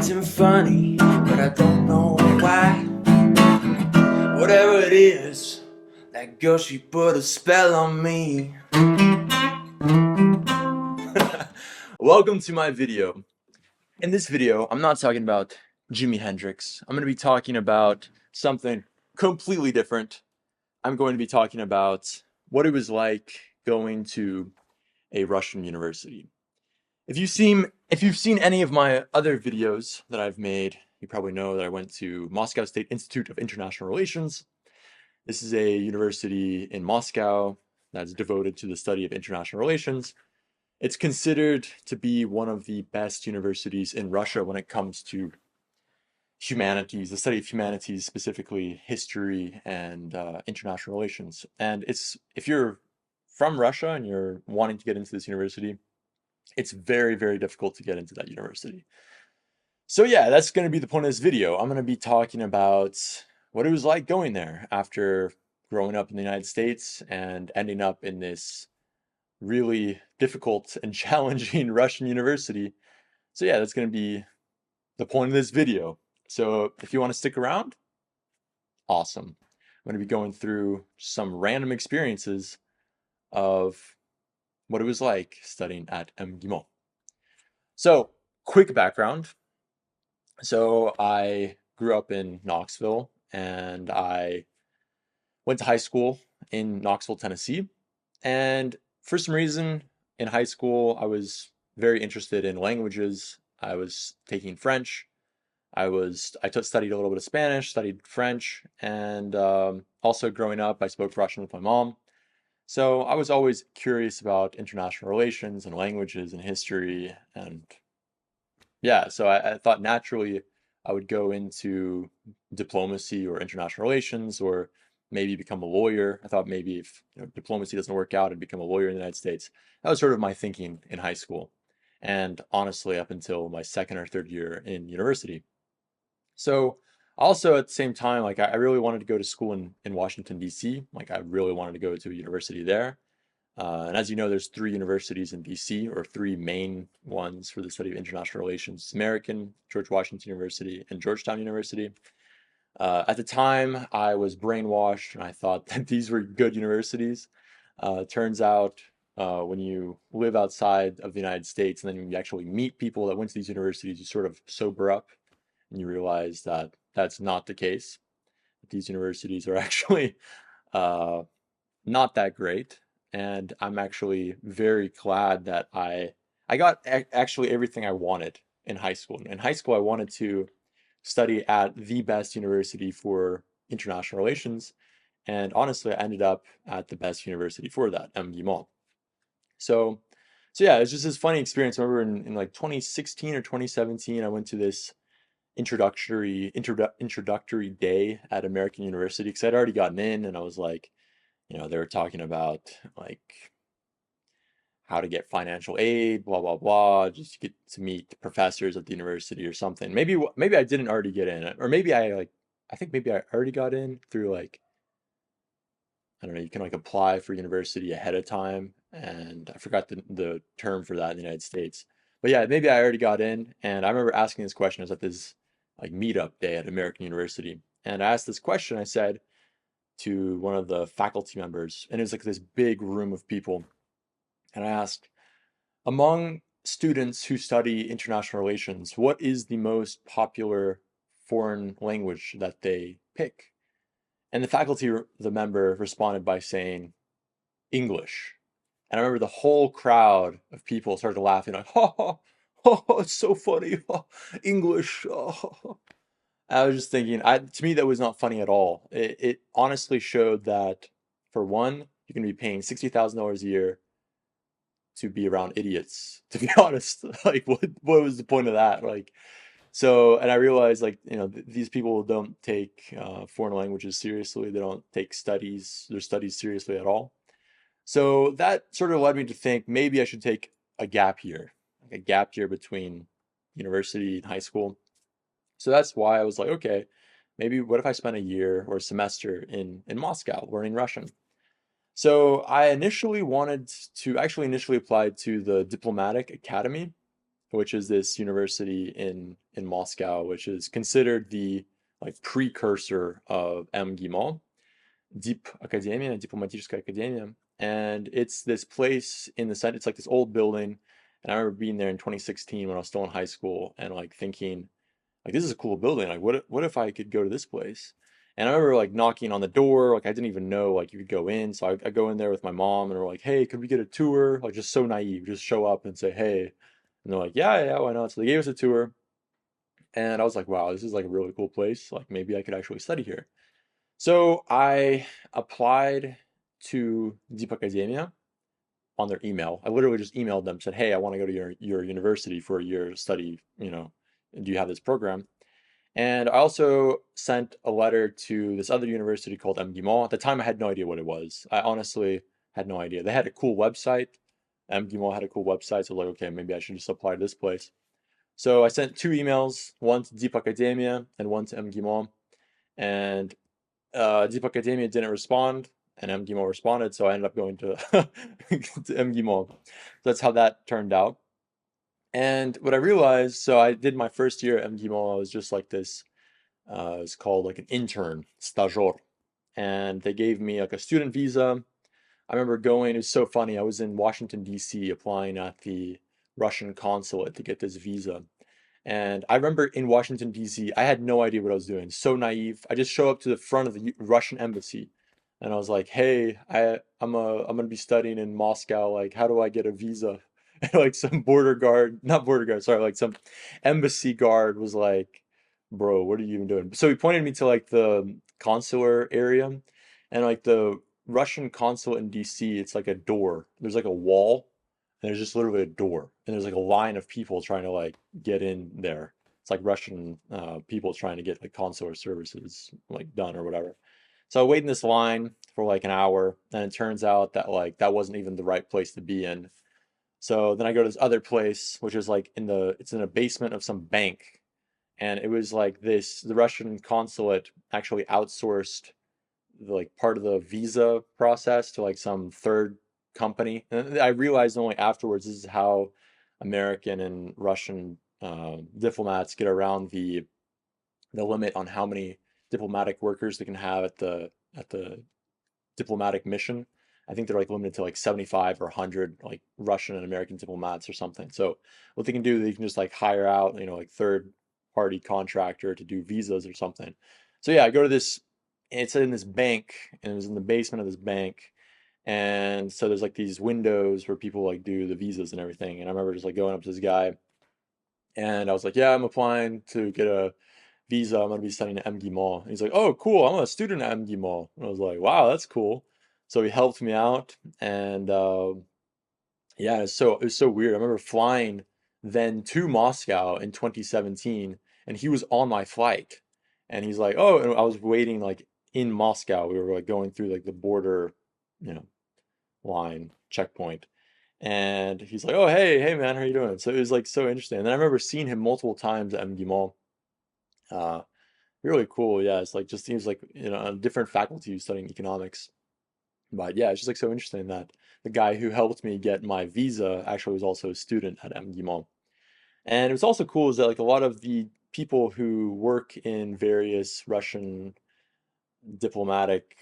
acting funny, but I don't know why. Whatever it is, that girl, she put a spell on me. Welcome to my video. In this video, I'm not talking about Jimi Hendrix. I'm going to be talking about something completely different. I'm going to be talking about what it was like going to a Russian university. If you've seen any of my other videos that I've made, you probably know that I went to Moscow State Institute of International Relations. This is a university in Moscow that's devoted to the study of international relations. It's considered to be one of the best universities in Russia when it comes to humanities, the study of humanities, specifically history and international relations. And if you're from Russia and you're wanting to get into this university, it's very, very difficult to get into that university. So yeah, that's going to be the point of this video. I'm going to be talking about what it was like going there after growing up in the United States and ending up in this really difficult and challenging Russian university. So yeah, that's going to be the point of this video. So if you want to stick around, awesome. I'm going to be going through some random experiences of what it was like studying at MGIMO. So, quick background. So I grew up in Knoxville and I went to high school in Knoxville, Tennessee. And for some reason in high school, I was very interested in languages. I was taking French. Studied a little bit of Spanish, studied French, and also growing up, I spoke Russian with my mom. So I was always curious about international relations and languages and history. And yeah, so I thought naturally I would go into diplomacy or international relations or maybe become a lawyer. I thought maybe if diplomacy doesn't work out, I'd become a lawyer in the United States. That was sort of my thinking in high school. And honestly, up until my second or third year in university. So also at the same time, like I really wanted to go to school in Washington, D.C. Like I really wanted to go to a university there. And as you know, there's three universities in DC, or three main ones for the study of international relations: American, George Washington University, and Georgetown University. At the time, I was brainwashed and I thought that these were good universities. Turns out, when you live outside of the United States and then you actually meet people that went to these universities, you sort of sober up and you realize that that's not the case. These universities are actually uh, not that great, and I'm actually very glad that I got actually everything I wanted in high school. In high school, I wanted to study at the best university for international relations, and honestly, I ended up at the best university for that, MGIMO. So, so yeah, it's just this funny experience. I remember in like 2016 or 2017, I went to this introductory day at American University because I'd already gotten in, and I was like, they were talking about like how to get financial aid, blah blah blah, just to get to meet the professors at the university or something. Maybe I didn't already get in, or maybe I think maybe I already got in through like I don't know, you can like apply for university ahead of time, and I forgot the term for that in the United States. But yeah, maybe I already got in, and I remember asking this question. I was at this like meetup day at American University, and I asked this question. I said to one of the faculty members, and it was like this big room of people. And I asked, among students who study international relations, what is the most popular foreign language that they pick? And the member responded by saying English. And I remember the whole crowd of people started laughing, like, ha, ha, it's so funny, English. Oh. I was just thinking, to me, that was not funny at all. It honestly showed that, for one, you're going to be paying $60,000 a year to be around idiots, to be honest. Like, what was the point of that? Like, so, and I realized, like, these people don't take foreign languages seriously. They don't take their studies seriously at all. So that sort of led me to think maybe I should take a gap year, like a gap year between university and high school. So that's why I was like, okay, maybe what if I spent a year or a semester in Moscow learning Russian? So I initially wanted to actually initially applied to the diplomatic academy which is this university in Moscow, which is considered the like precursor of MGIMO, Deep Academia, Дипломатическая Академия. And it's this place in the center, it's like this old building. And I remember being there in 2016 when I was still in high school and like thinking, like, this is a cool building. Like, what if I could go to this place? And I remember like knocking on the door, like I didn't even know like you could go in. So I go in there with my mom and we're like, hey, could we get a tour? Like just so naive, just show up and say, hey. And they're like, yeah, yeah, why not? So they gave us a tour. And I was like, wow, this is like a really cool place. Like maybe I could actually study here. So I applied to Deep Academia on their email. I literally just emailed them, said, hey, I want to go to your university for a year to study, do you have this program? And I also sent a letter to this other university called MGIMO. At the time, I had no idea what it was. I honestly had no idea. They had a cool website. MGIMO had a cool website. So I was like, okay, maybe I should just apply to this place. So I sent two emails, one to Deep Academia and one to MGIMO. And Deep Academia didn't respond, and MGIMO responded. So I ended up going to, to MGIMO. So that's how that turned out. And what I realized, so I did my first year at MGIMO. I was just like this it's called like an intern, stajor. And they gave me like a student visa. I remember going, it was so funny. I was in Washington, D.C. applying at the Russian consulate to get this visa. And I remember in Washington, D.C., I had no idea what I was doing. So naive. I just show up to the front of the Russian embassy and I was like, hey, I'm gonna be studying in Moscow. Like, how do I get a visa? And like some border guard, not border guard, sorry, like some embassy guard was like, bro, what are you even doing? So he pointed me to like the consular area and like the Russian consulate in DC, it's like a door. There's like a wall and there's just literally a door and there's like a line of people trying to like get in there. It's like Russian people trying to get like consular services like done or whatever. So I wait in this line for like an hour, and it turns out that like that wasn't even the right place to be in. So then I go to this other place, which is like it's in a basement of some bank. And it was like the Russian consulate actually outsourced like part of the visa process to like some third company. And I realized only afterwards this is how American and Russian diplomats get around the limit on how many diplomatic workers they can have at the diplomatic mission. I think they're like limited to like 75 or 100 like Russian and American diplomats or something. So what they can do, they can just like hire out, like third party contractor to do visas or something. So yeah, I go to this, it's in this bank, and it was in the basement of this bank. And so there's like these windows where people like do the visas and everything. And I remember just like going up to this guy and I was like, yeah, I'm applying to get a visa. I'm gonna be studying at MGIMO. And he's like, oh, cool. I'm a student at MGIMO. And I was like, wow, that's cool. So he helped me out, and yeah, it was so weird. I remember flying then to Moscow in 2017, and he was on my flight, and he's like, oh, and I was waiting like in Moscow. We were like going through like the border, you know, line checkpoint. And he's like, "Oh, hey, man, how you doing?" So it was like so interesting. And then I remember seeing him multiple times at MGIMO. Uh, Really cool. Yeah, it's like just seems like a different faculty studying economics. But yeah, it's just like so interesting that the guy who helped me get my visa actually was also a student at MGIMO. And it was also cool is that like a lot of the people who work in various Russian diplomatic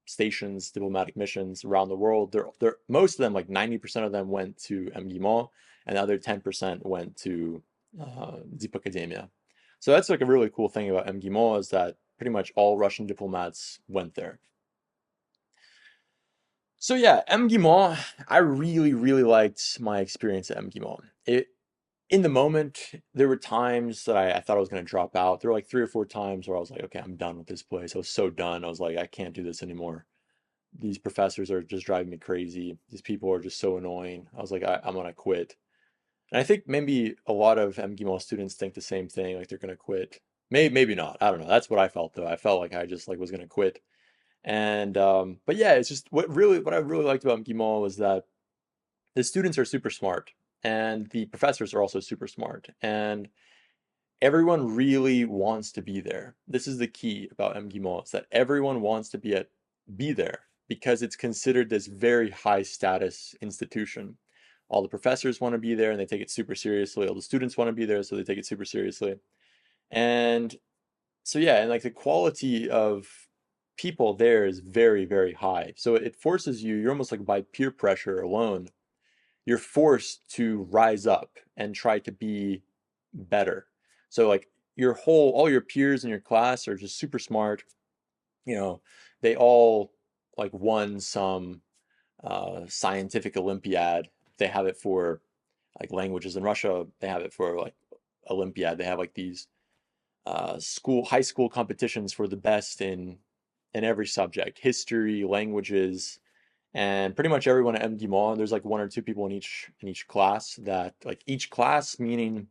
stations, diplomatic missions around the world, they're most of them, like 90% of them went to MGIMO, and the other 10% went to Deep Academia. So that's like a really cool thing about MGIMO is that pretty much all Russian diplomats went there. So yeah, MGIMO, I really, really liked my experience at MGIMO. In the moment, there were times that I thought I was going to drop out. There were like 3 or 4 times where I was like, okay, I'm done with this place. I was so done. I was like, I can't do this anymore. These professors are just driving me crazy. These people are just so annoying. I was like, I'm gonna quit. And I think maybe a lot of MGIMO students think the same thing, like they're gonna quit. Maybe not. I don't know. That's what I felt though. I felt like I just like was gonna quit. And but yeah, it's just what I really liked about MGIMO was that the students are super smart and the professors are also super smart and everyone really wants to be there. This is the key about MGIMO is that everyone wants to be there because it's considered this very high status institution. all the professors want to be there and they take it super seriously. All the students want to be there, so they take it super seriously. And so yeah, and like the quality of people there is very, very high. So it forces you, you're almost like by peer pressure alone, you're forced to rise up and try to be better. So like all your peers in your class are just super smart. You know, they all like won some scientific Olympiad. They have it for like languages in Russia. They have it for like Olympiad. They have like these high school competitions for the best in every subject, history, languages, and pretty much everyone at MGIMO. There's like one or two people in each class that like each class meaning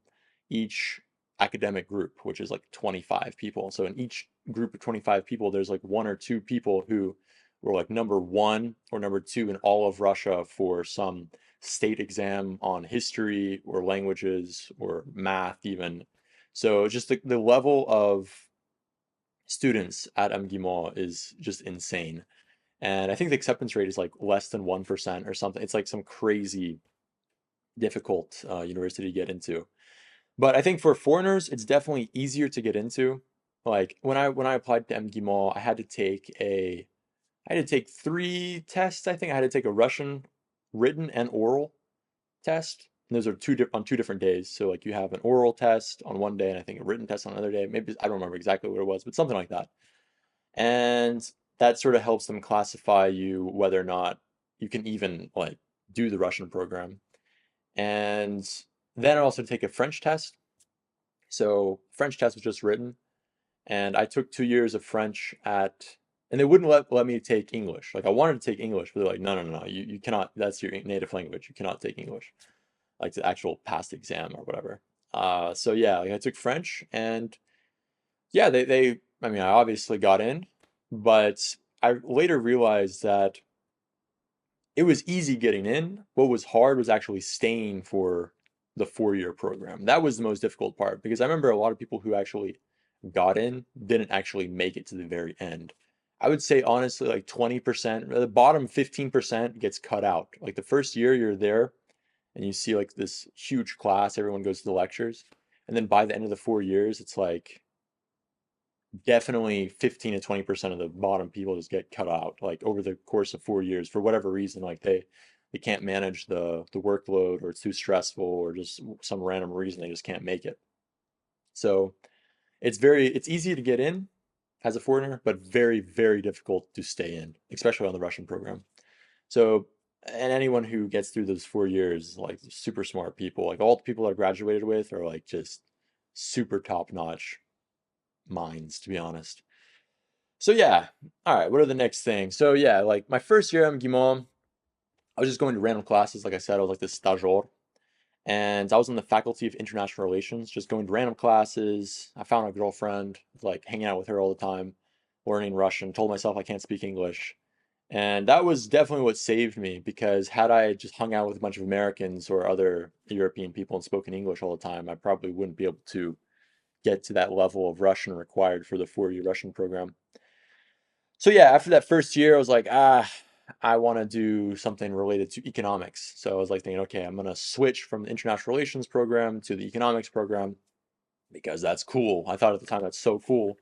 each academic group, which is like 25 people. So in each group of 25 people, there's like one or two people who were like number one or number two in all of Russia for some state exam on history or languages or math even. So just the level of students at MGIMO is just insane. And I think the acceptance rate is like less than 1% or something. It's like some crazy difficult university to get into. But I think for foreigners, it's definitely easier to get into. Like when I applied to MGIMO, I had to take three tests. I think I had to take a Russian written and oral test. And those are on two different days. So like you have an oral test on one day and I think a written test on another day. Maybe I don't remember exactly what it was, but something like that. And that sort of helps them classify you whether or not you can even like do the Russian program. And then I also take a French test. So French test was just written, and I took 2 years of French and they wouldn't let me take English. Like I wanted to take English, but they're like, no, no, no, no, you cannot. That's your native language. You cannot take English, like the actual past exam or whatever. So yeah, like I took French, and yeah, I mean, I obviously got in, but I later realized that it was easy getting in. What was hard was actually staying for the 4 year program. That was the most difficult part because I remember a lot of people who actually got in didn't actually make it to the very end. I would say honestly, like 20%, the bottom 15% gets cut out. Like the first year you're there and you see like this huge class, everyone goes to the lectures. And then by the end of the 4 years, it's like definitely 15 to 20% of the bottom people just get cut out like over the course of 4 years for whatever reason. Like they can't manage the workload, or it's too stressful, or just some random reason they just can't make it. So it's easy to get in as a foreigner, but very, very difficult to stay in, especially on the Russian program. So, and anyone who gets through those 4 years, like super smart people, like all the people I graduated with are like just super top notch minds, to be honest. So yeah, all right, what are the next things? So yeah, like my first year at MGIMO, I was just going to random classes. Like I said, I was like this stagiaire. And I was in the Faculty of International Relations, just going to random classes. I found a girlfriend, like hanging out with her all the time, learning Russian, told myself I can't speak English. And that was definitely what saved me, because had I just hung out with a bunch of Americans or other European people and spoken English all the time, I probably wouldn't be able to get to that level of Russian required for the 4 year Russian program. So yeah, after that first year, I was like, I want to do something related to economics. So I was like thinking, okay, I'm gonna switch from the international relations program to the economics program because that's cool. I thought at the time that's so cool.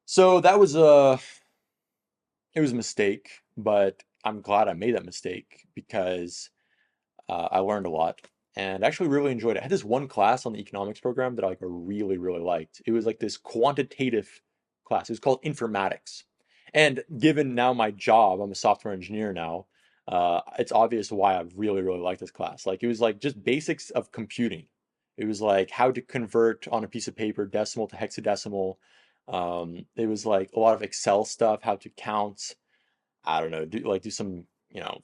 So that was it was a mistake, but I'm glad I made that mistake because I learned a lot and actually really enjoyed it. I had this one class on the economics program that I really, really liked. It was like this quantitative class. It was called informatics. And given now my job, I'm a software engineer now, it's obvious why I really, really like this class. Like it was like just basics of computing. It was like how to convert on a piece of paper decimal to hexadecimal. It was like a lot of Excel stuff, how to count, I don't know, do some,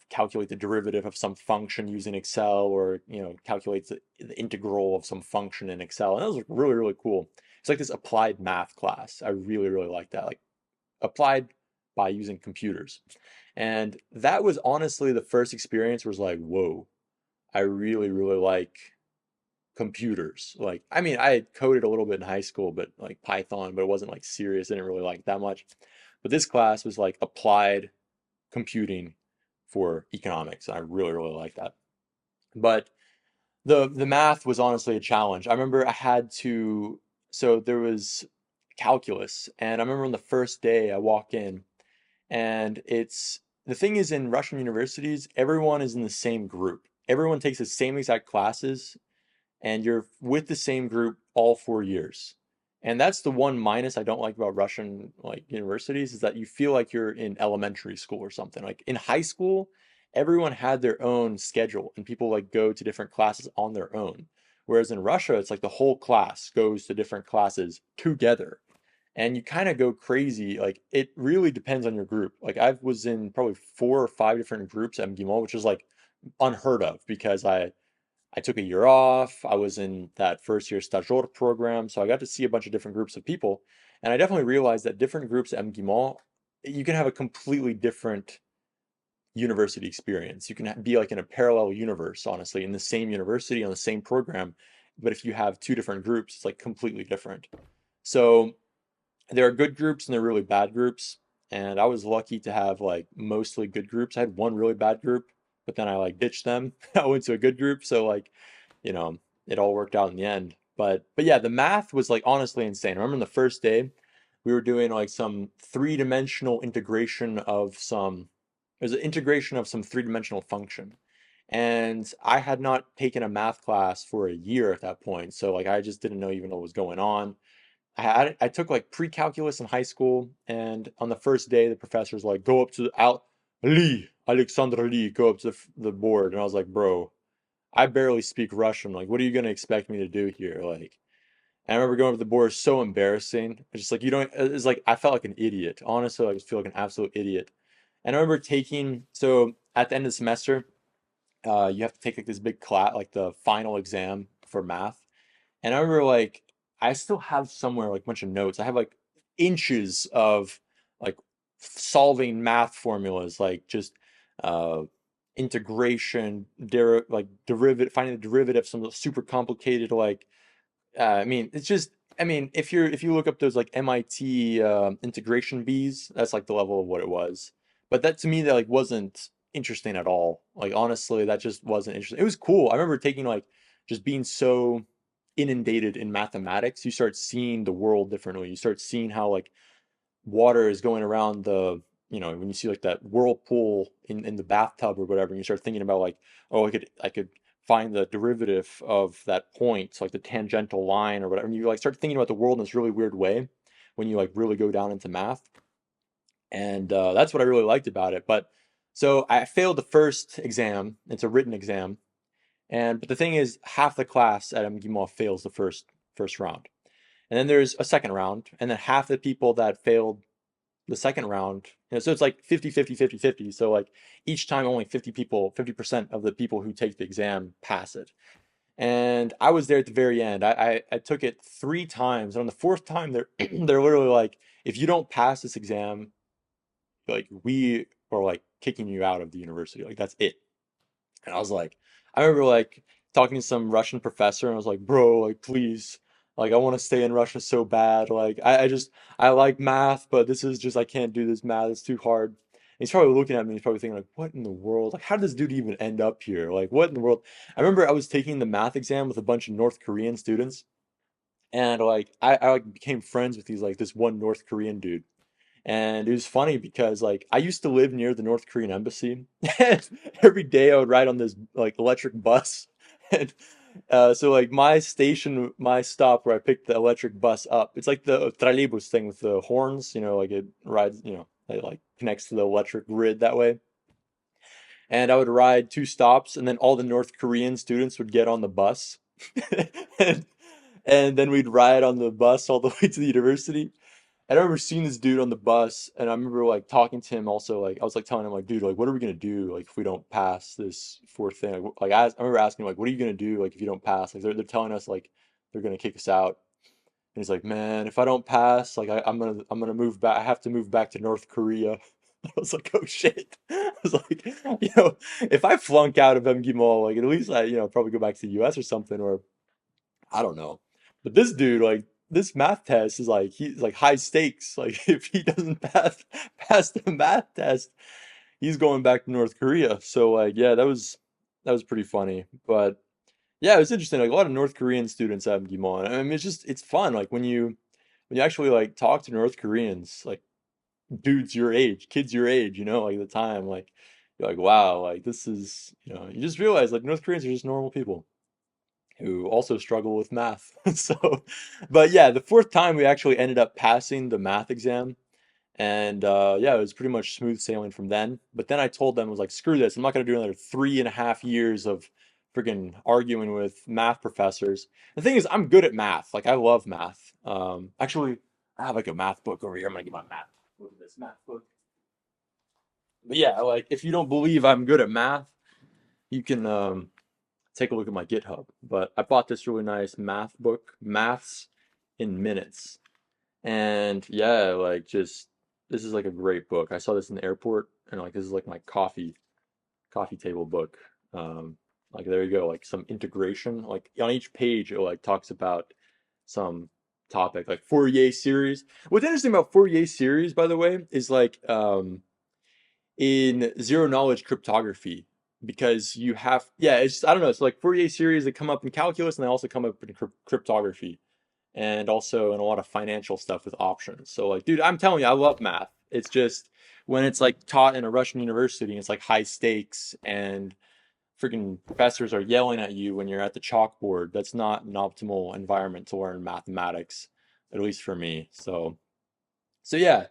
calculate the derivative of some function using Excel, or, calculate the integral of some function in Excel. And that was really, really cool. It's like this applied math class. I really, really like that. Like applied by using computers. And that was honestly the first experience where it was like, whoa, I really, really like computers. Like, I mean, I had coded a little bit in high school, but like Python, but it wasn't like serious. I didn't really like it that much. But this class was like applied computing for economics. I really, really like that. But the math was honestly a challenge. I remember I had to, so there was calculus, and I remember on the first day I walk in, and it's the thing is in Russian universities, everyone is in the same group. Everyone takes the same exact classes, and you're with the same group all 4 years. And that's the one minus I don't like about Russian like universities is that you feel like you're in elementary school or something. Like in high school, everyone had their own schedule and people like go to different classes on their own. Whereas in Russia, it's like the whole class goes to different classes together. And you kind of go crazy. Like it really depends on your group. Like I was in probably 4 or 5 different groups at MGIMO, which is like unheard of because I took a year off. I was in that first year stajor program, so I got to see a bunch of different groups of people. And I definitely realized that different groups at MGIMO, you can have a completely different university experience. You can be like in a parallel universe, honestly, in the same university on the same program. But if you have two different groups, it's like completely different. So there are good groups and there are really bad groups. And I was lucky to have like mostly good groups. I had one really bad group, but then I like ditched them. I went to a good group. So like, you know, it all worked out in the end. But yeah, the math was like honestly insane. I remember the first day we were doing like some three-dimensional integration of some there's an integration of some three-dimensional function. And I had not taken a math class for a year at that point. So like I just didn't know even what was going on. I took like pre-calculus in high school, and on the first day, the professor's like, "Go up to Alexander Lee, go up to the board," and I was like, "Bro, I barely speak Russian. Like, what are you gonna expect me to do here?" Like, and I remember going up to the board, it's so embarrassing. It's just like you don't. It's like I felt like an idiot. Honestly, I just feel like an absolute idiot. And I remember taking so at the end of the semester, you have to take like this big class, like the final exam for math. And I remember like I still have somewhere like a bunch of notes. I have like inches of like solving math formulas, like just uh integration, like derivative, finding the derivative, some super complicated like I mean, it's just I mean, if you look up those like MIT integration bees, that's like the level of what it was. But that to me that like wasn't interesting at all. Like honestly, that just wasn't interesting. It was cool. I remember taking like just being so inundated in mathematics, you start seeing the world differently. You start seeing how like water is going around the, you know, when you see like that whirlpool in the bathtub or whatever, and you start thinking about like, oh, I could find the derivative of that point, so like the tangential line or whatever. And you like start thinking about the world in this really weird way when you like really go down into math. And that's what I really liked about it. But so I failed the first exam. It's a written exam. And but the thing is, half the class at MGIMO fails the first round. And then there's a second round, and then half the people that failed the second round, so it's like 50, 50, 50, 50. So like each time only 50 people, 50% of the people who take the exam pass it. And I was there at the very end. I took it 3 times. And on the fourth time, they're literally like, if you don't pass this exam, like we are like kicking you out of the university. Like that's it. And I was like, I remember like talking to some Russian professor, and I was like, bro, like please, like I want to stay in Russia so bad. Like I like math, but this is just I can't do this math. It's too hard. And he's probably looking at me. He's probably thinking like, what in the world? Like, how did this dude even end up here? Like, what in the world? I remember I was taking the math exam with a bunch of North Korean students, and like I like became friends with these like this one North Korean dude. And it was funny because like I used to live near the North Korean embassy, and every day I would ride on this like electric bus. And so like my station, my stop where I picked the electric bus up, it's like the trolleybus thing with the horns, you know, like it rides, you know, it like connects to the electric grid that way. And I would ride 2 stops, and then all the North Korean students would get on the bus, and, and then we'd ride on the bus all the way to the university. And I remember seeing this dude on the bus, and I remember like talking to him also. Like I was like telling him like, dude, like what are we gonna do like if we don't pass this fourth thing? I remember asking him like, what are you gonna do like if you don't pass? Like they're telling us like they're gonna kick us out. And he's like, man, if I don't pass, like I'm gonna move back. I have to move back to North Korea. I was like, oh shit. I was like, if I flunk out of MGIMO, like at least I, probably go back to the US or something, or I don't know. But this dude, like, this math test is like he's like high stakes. Like if he doesn't pass the math test, he's going back to North Korea. So like yeah, that was That was pretty funny. But yeah, it was interesting. Like a lot of North Korean students at MGIMO. And I mean, it's fun. Like when you actually like talk to North Koreans, like dudes your age, kids your age, like the time, like you're like, wow, like this is, you just realize like North Koreans are just normal people who also struggle with math. So, but yeah, the fourth time we actually ended up passing the math exam. And yeah, it was pretty much smooth sailing from then. But then I told them, I was like, screw this. I'm not going to do another 3.5 years of freaking arguing with math professors. The thing is, I'm good at math. Like, I love math. Actually, I have like a math book over here. I'm going to get my math. Look at this math book. But yeah, like, if you don't believe I'm good at math, you can take a look at my GitHub. But I bought this really nice math book, Maths in Minutes. And yeah, like just this is like a great book. I saw this in the airport and like this is like my coffee table book. Like there you go, like some integration. Like on each page it like talks about some topic, like Fourier series. What's interesting about Fourier series, by the way, is like in zero knowledge cryptography because you have yeah, it's I don't know, it's like Fourier series that come up in calculus and they also come up in cryptography and also in a lot of financial stuff with options. So like, dude, I'm telling you, I love math. It's just when it's like taught in a Russian university and it's like high stakes and freaking professors are yelling at you when you're at the chalkboard, that's not an optimal environment to learn mathematics, at least for me. So yeah,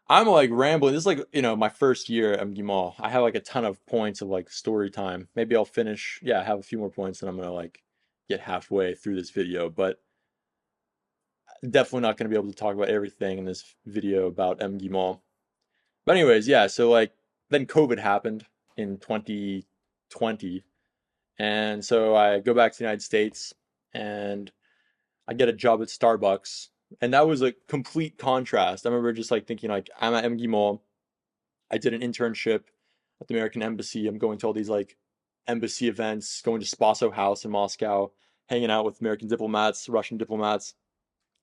I'm like rambling. This is like, my first year at MGIMO. I have like a ton of points of like story time. Maybe I'll finish, yeah, have a few more points and I'm gonna like get halfway through this video, but definitely not going to be able to talk about everything in this video about MGIMO. But anyways, yeah, so like then COVID happened in 2020. And so I go back to the United States and I get a job at Starbucks. And that was a complete contrast. I remember just like thinking like I'm at MGIMO. I did an internship at the American Embassy. I'm going to all these like embassy events, going to Spaso House in Moscow, hanging out with American diplomats, Russian diplomats.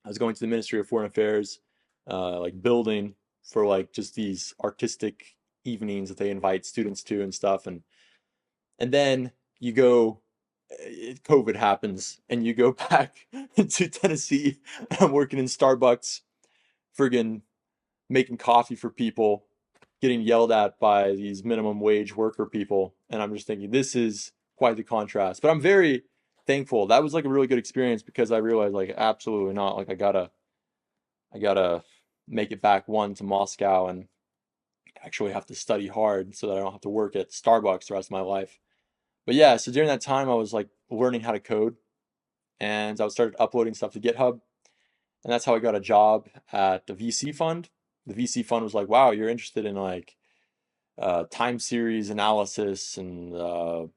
I was going to the Ministry of Foreign Affairs, like building for like just these artistic evenings that they invite students to and stuff. And then you go, COVID happens, and you go back to Tennessee. I'm working in Starbucks, friggin' making coffee for people, getting yelled at by these minimum wage worker people. And I'm just thinking, this is quite the contrast. But I'm very thankful. That was like a really good experience because I realized like absolutely not. Like I gotta make it back one to Moscow and actually have to study hard so that I don't have to work at Starbucks the rest of my life. But yeah, so during that time I was like learning how to code and I started uploading stuff to GitHub. And that's how I got a job at the VC fund. The VC fund was like, wow, you're interested in like time series analysis and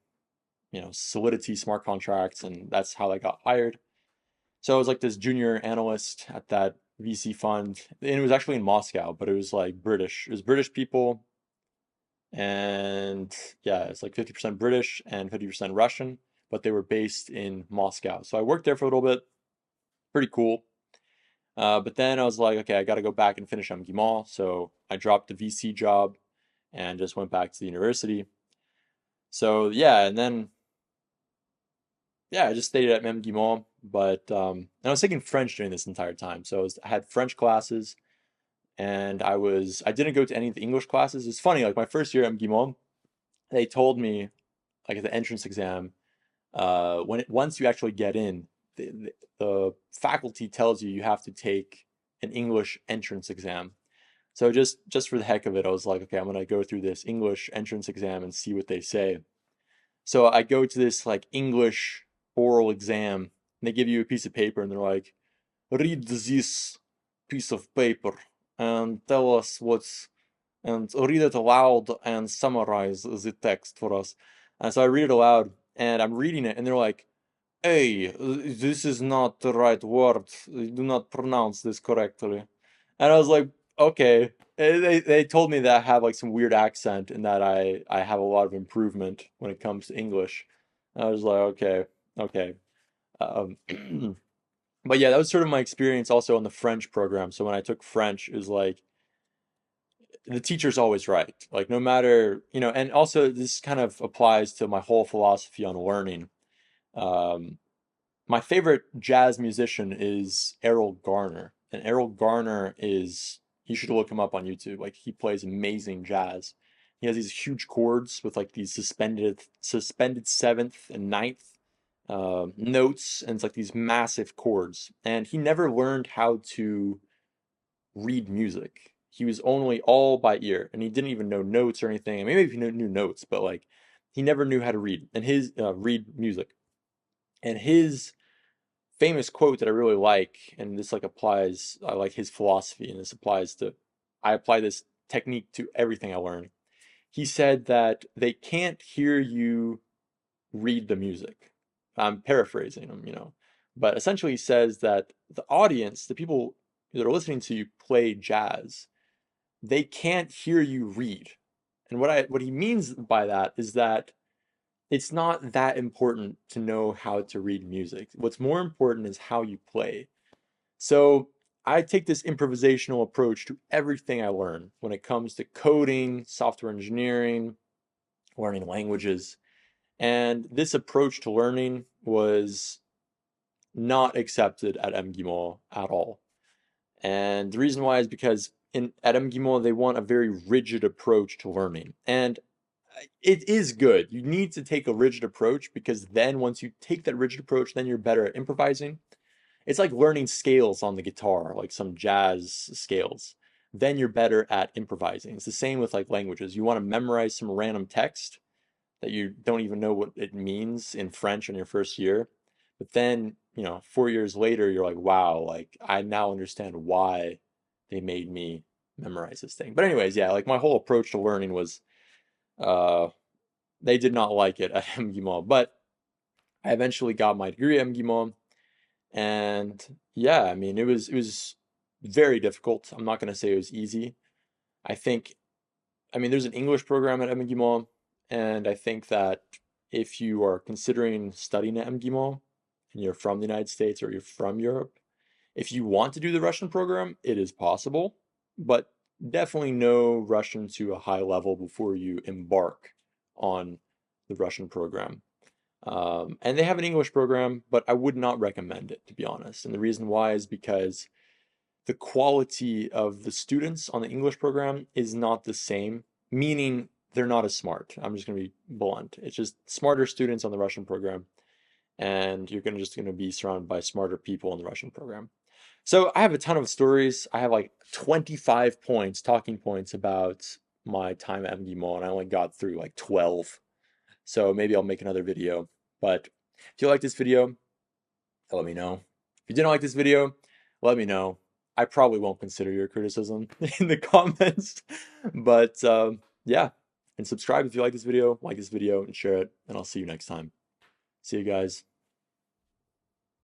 Solidity smart contracts, and that's how I got hired. So I was like this junior analyst at that VC fund, and it was actually in Moscow, but it was like British. It was British people, and yeah, it's like 50% British and 50% Russian, but they were based in Moscow. So I worked there for a little bit, pretty cool. But then I was like, okay, I got to go back and finish MGIMO. So I dropped the VC job and just went back to the university. So yeah, and then yeah, I just stayed at MGIMO, but and I was taking French during this entire time. So I had French classes, and I didn't go to any of the English classes. It's funny, like my first year at MGIMO, they told me like at the entrance exam, once you actually get in, the faculty tells you you have to take an English entrance exam. So just for the heck of it, I was like, okay, I'm gonna go through this English entrance exam and see what they say. So I go to this like English oral exam, and they give you a piece of paper, and they're like, read this piece of paper and tell us and read it aloud and summarize the text for us. And so I read it aloud, and I'm reading it, and they're like, hey, this is not the right word. You do not pronounce this correctly. And I was like, okay. They told me that I have like some weird accent and that I have a lot of improvement when it comes to English. I was like, okay, okay. Um, but yeah, that was sort of my experience also on the French program. So when I took French, it was like the teacher's always right. Like no matter, and also this kind of applies to my whole philosophy on learning. Um, my favorite jazz musician is Errol Garner, and Errol Garner is, you should look him up on YouTube. Like he plays amazing jazz. He has these huge chords with like these suspended seventh and ninth notes, and it's like these massive chords. And he never learned how to read music. He was only all by ear, and he didn't even know notes or anything. Maybe he knew notes, but like he never knew how to read and his read music. And his famous quote that I really like, and this like applies, I like his philosophy, and this applies to, I apply this technique to everything I learn. He said that they can't hear you read the music. I'm paraphrasing him, but essentially he says that the audience, the people that are listening to you play jazz, they can't hear you read. And what he means by that is that it's not that important to know how to read music. What's more important is how you play. So I take this improvisational approach to everything I learn when it comes to coding, software engineering, learning languages. And this approach to learning was not accepted at MGIMO at all. And the reason why is because at MGIMO, they want a very rigid approach to learning. And it is good. You need to take a rigid approach, because then once you take that rigid approach, then you're better at improvising. It's like learning scales on the guitar, like some jazz scales. Then you're better at improvising. It's the same with like languages. You want to memorize some random text that you don't even know what it means in French in your first year. But then, 4 years later, you're like, wow, like I now understand why they made me memorize this thing. But anyways, yeah, like my whole approach to learning was, uh, they did not like it at MGIMO, but I eventually got my degree at MGIMO, and yeah, I mean, it was very difficult. I'm not going to say it was easy. I think, I mean, there's an English program at MGIMO, and I think that if you are considering studying at MGIMO and you're from the United States or you're from Europe, if you want to do the Russian program, it is possible, but definitely know Russian to a high level before you embark on the Russian program. And they have an English program, but I would not recommend it, to be honest. And the reason why is because the quality of the students on the English program is not the same, meaning they're not as smart. I'm just going to be blunt. It's just smarter students on the Russian program, and you're just going to be surrounded by smarter people in the Russian program. So I have a ton of stories. I have like 25 points, talking points about my time at MGIMO, and I only got through like 12. So maybe I'll make another video. But if you like this video, let me know. If you didn't like this video, let me know. I probably won't consider your criticism in the comments. But yeah, and subscribe if you like this video, and share it, and I'll see you next time. See you guys.